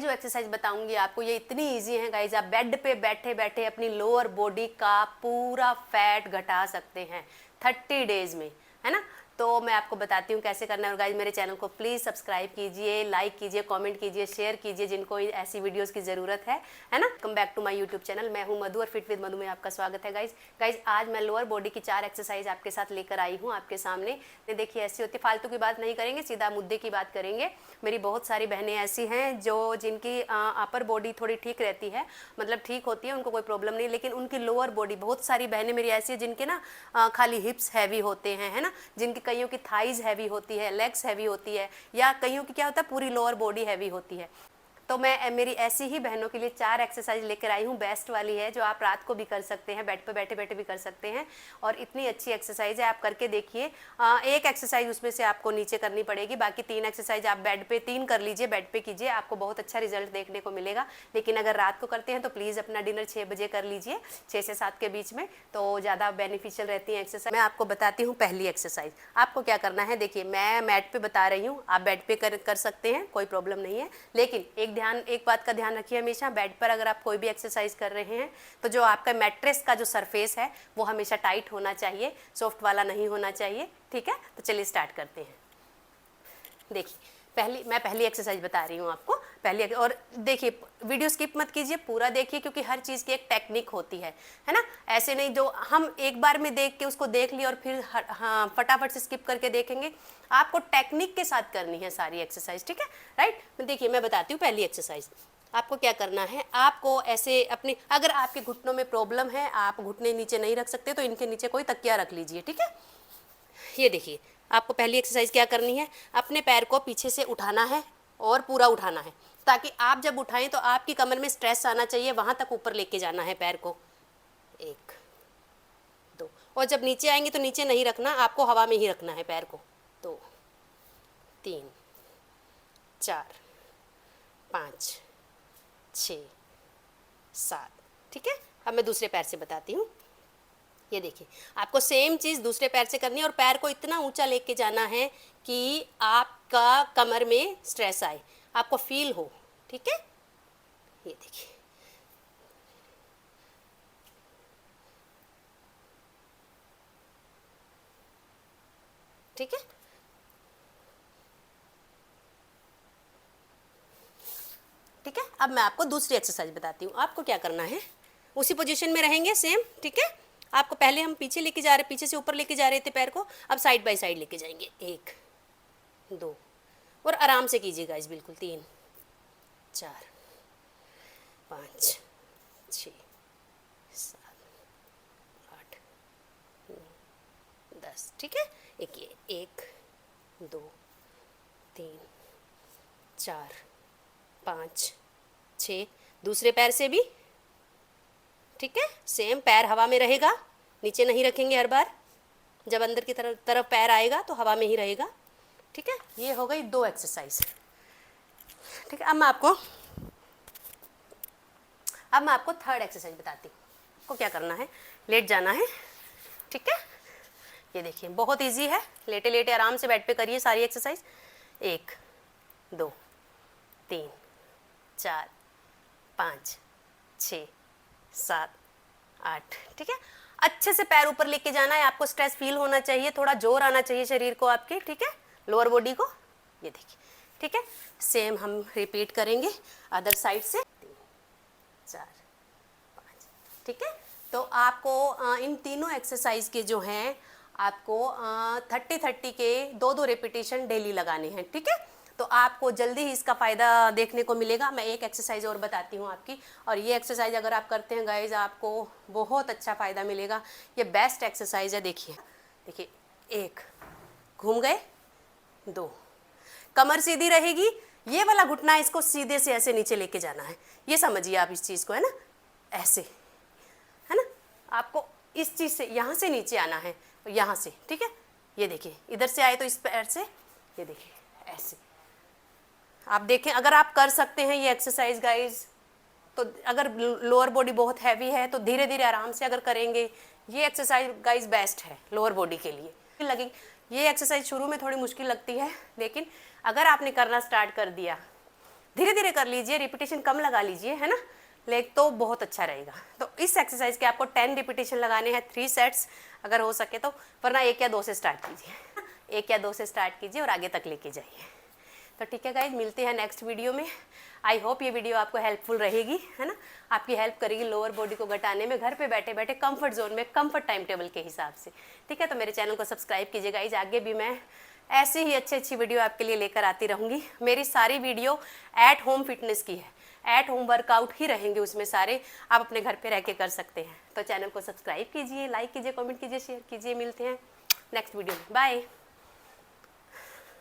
जो एक्सरसाइज बताऊंगी आपको ये इतनी इजी है गाइज, आप बेड पे बैठे बैठे अपनी लोअर बॉडी का पूरा फैट घटा सकते हैं 30 डेज में, है ना। तो मैं आपको बताती हूँ कैसे करना है। और गाइज मेरे चैनल को प्लीज़ सब्सक्राइब कीजिए, लाइक कीजिए, कमेंट कीजिए, शेयर कीजिए जिनको ऐसी वीडियोस की ज़रूरत है ना। Come back to my YouTube channel, मैं हूँ मधु और फिट विद मधु में आपका स्वागत है गाइज आज मैं लोअर बॉडी की 4 एक्सरसाइज आपके साथ लेकर आई हूँ आपके सामने। देखिए ऐसी होती, फालतू की बात नहीं करेंगे, सीधा मुद्दे की बात करेंगे। मेरी बहुत सारी बहनें ऐसी हैं जो जिनकी अपर बॉडी थोड़ी ठीक रहती है, मतलब ठीक होती है, उनको कोई प्रॉब्लम नहीं, लेकिन उनकी लोअर बॉडी, बहुत सारी बहनें मेरी ऐसी है जिनके ना खाली हिप्स हैवी होते हैं, है ना, जिनकी कईयों की थाइज हैवी होती है, लेग्स हैवी होती है, या कईयों की क्या होता है पूरी लोअर बॉडी हैवी होती है। तो मैं मेरी ऐसी ही बहनों के लिए 4 एक्सरसाइज लेकर आई हूँ, बेस्ट वाली है, जो आप रात को भी कर सकते हैं, बेड पे बैठे बैठे भी कर सकते हैं। और इतनी अच्छी एक्सरसाइज है, आप करके देखिए। एक एक्सरसाइज उसमें से आपको नीचे करनी पड़ेगी, बाकी 3 एक्सरसाइज आप बेड पे 3 कर लीजिए, बेड पे कीजिए, आपको बहुत अच्छा रिजल्ट देखने को मिलेगा। लेकिन अगर रात को करते हैं तो प्लीज़ अपना डिनर 6 बजे कर लीजिए, 6 से 7 के बीच में, तो ज़्यादा बेनिफिशियल रहती है एक्सरसाइज। मैं आपको बताती हूँ पहली एक्सरसाइज। आपको क्या करना है, देखिए मैं मैट पे बता रही हूँ, आप बेड पे कर सकते हैं, कोई प्रॉब्लम नहीं है। लेकिन एक बात का ध्यान रखिए, हमेशा बेड पर अगर आप कोई भी एक्सरसाइज कर रहे हैं तो जो आपका मैट्रेस का जो सरफेस है वो हमेशा टाइट होना चाहिए, सॉफ्ट वाला नहीं होना चाहिए, ठीक है। तो चलिए स्टार्ट करते हैं। देखिए मैं पहली एक्सरसाइज बता रही हूँ आपको, और देखिए वीडियो स्किप मत कीजिए, पूरा देखिए, क्योंकि हर चीज़ की एक टेक्निक होती है ना। ऐसे नहीं जो हम एक बार में देख के उसको देख लिया और फिर हाँ फटाफट से स्किप करके देखेंगे, आपको टेक्निक के साथ करनी है सारी एक्सरसाइज, ठीक है, राइट। देखिए मैं बताती हूँ पहली एक्सरसाइज। आपको क्या करना है, आपको ऐसे अपने, अगर आपके घुटनों में प्रॉब्लम है, आप घुटने नीचे नहीं रख सकते तो इनके नीचे कोई तकिया रख लीजिए, ठीक है। ये देखिए आपको पहली एक्सरसाइज क्या करनी है, अपने पैर को पीछे से उठाना है और पूरा उठाना है, ताकि आप जब उठाएं तो आपकी कमर में स्ट्रेस आना चाहिए, वहां तक ऊपर लेके जाना है पैर को। 1 2, और जब नीचे आएंगे तो नीचे नहीं रखना, आपको हवा में ही रखना है पैर को। 2 3 4 5 6 7, ठीक है। अब मैं दूसरे पैर से बताती हूँ। ये देखिए आपको सेम चीज़ दूसरे पैर से करनी है, और पैर को इतना ऊंचा लेके जाना है कि आपका कमर में स्ट्रेस आए, आपको फील हो, ठीक है। ये देखिए ठीक है। ठीक है, अब मैं आपको दूसरी एक्सरसाइज बताती हूँ। आपको क्या करना है, उसी पोजीशन में रहेंगे सेम, ठीक है। आपको पहले हम पीछे लेके जा रहे, पीछे से ऊपर लेके जा रहे थे पैर को, अब साइड बाय साइड लेके जाएंगे। 1 2, और आराम से कीजिएगा इस, बिल्कुल। 3 4 5 6 7 8 9 10, ठीक है। एक ये 1 2 3 4 5 6, दूसरे पैर से भी, ठीक है। सेम पैर हवा में रहेगा, नीचे नहीं रखेंगे हर बार, जब अंदर की तरफ पैर आएगा तो हवा में ही रहेगा, ठीक है। ये हो गई 2 एक्सरसाइज, ठीक है। अब मैं आपको थर्ड एक्सरसाइज बताती हूँ। आपको क्या करना है, लेट जाना है, ठीक है। ये देखिए बहुत इजी है, लेटे लेटे आराम से बेड पे करिए सारी एक्सरसाइज। 1 2 3 4 5 6 7 8, ठीक है। अच्छे से पैर ऊपर लेके जाना है, आपको स्ट्रेस फील होना चाहिए, थोड़ा जोर आना चाहिए शरीर को आपके, ठीक है, लोअर बॉडी को। ये देखिए, ठीक है। सेम हम रिपीट करेंगे अदर साइड से। 3 4 5, ठीक है। तो आपको इन तीनों एक्सरसाइज के जो हैं आपको 30-30 के 2-2 रेपिटेशन डेली लगाने हैं, ठीक है। तो आपको जल्दी ही इसका फ़ायदा देखने को मिलेगा। मैं एक एक्सरसाइज और बताती हूँ आपकी, और ये एक्सरसाइज अगर आप करते हैं गाइज आपको बहुत अच्छा फ़ायदा मिलेगा। ये बेस्ट एक्सरसाइज है। देखिए 1 घूम गए, 2 कमर सीधी रहेगी, ये वाला घुटना इसको सीधे से ऐसे नीचे लेके जाना है, ये समझिए आप इस चीज़ को, है ना, ऐसे, है ना। आपको इस चीज़ से यहाँ से नीचे आना है, यहाँ से, ठीक है। ये देखिए इधर से आए तो इस पैर से, ये देखिए ऐसे। आप देखें, अगर आप कर सकते हैं ये एक्सरसाइज गाइज, तो अगर लोअर बॉडी बहुत हैवी है तो धीरे धीरे आराम से अगर करेंगे, ये एक्सरसाइज गाइज बेस्ट है लोअर बॉडी के लिए। लगेगी ये एक्सरसाइज शुरू में थोड़ी मुश्किल लगती है, लेकिन अगर आपने करना स्टार्ट कर दिया धीरे धीरे कर लीजिए, रिपीटेशन कम लगा लीजिए, है ना, लेग तो बहुत अच्छा रहेगा। तो इस एक्सरसाइज के आपको 10 रिपीटेशन लगाने हैं, 3 सेट्स अगर हो सके तो, वरना 1 या 2 से स्टार्ट कीजिए, 1 या 2 से स्टार्ट कीजिए और आगे तक लेके जाइए। तो ठीक है गाइज, मिलते हैं नेक्स्ट वीडियो में। आई होप ये वीडियो आपको हेल्पफुल रहेगी, है ना, आपकी हेल्प करेगी लोअर बॉडी को घटाने में, घर पे बैठे बैठे कंफर्ट जोन में, कंफर्ट टाइम टेबल के हिसाब से। ठीक है, तो मेरे चैनल को सब्सक्राइब कीजिए गाइज, आगे भी मैं ऐसी ही अच्छी वीडियो आपके लिए लेकर आती रहूँगी। मेरी सारी वीडियो एट होम फिटनेस की है, एट होम वर्कआउट ही रहेंगे उसमें सारे, आप अपने घर पे रह के कर सकते हैं। तो चैनल को सब्सक्राइब कीजिए, लाइक कीजिए, कमेंट कीजिए, शेयर कीजिए। मिलते हैं नेक्स्ट वीडियो में, बाय।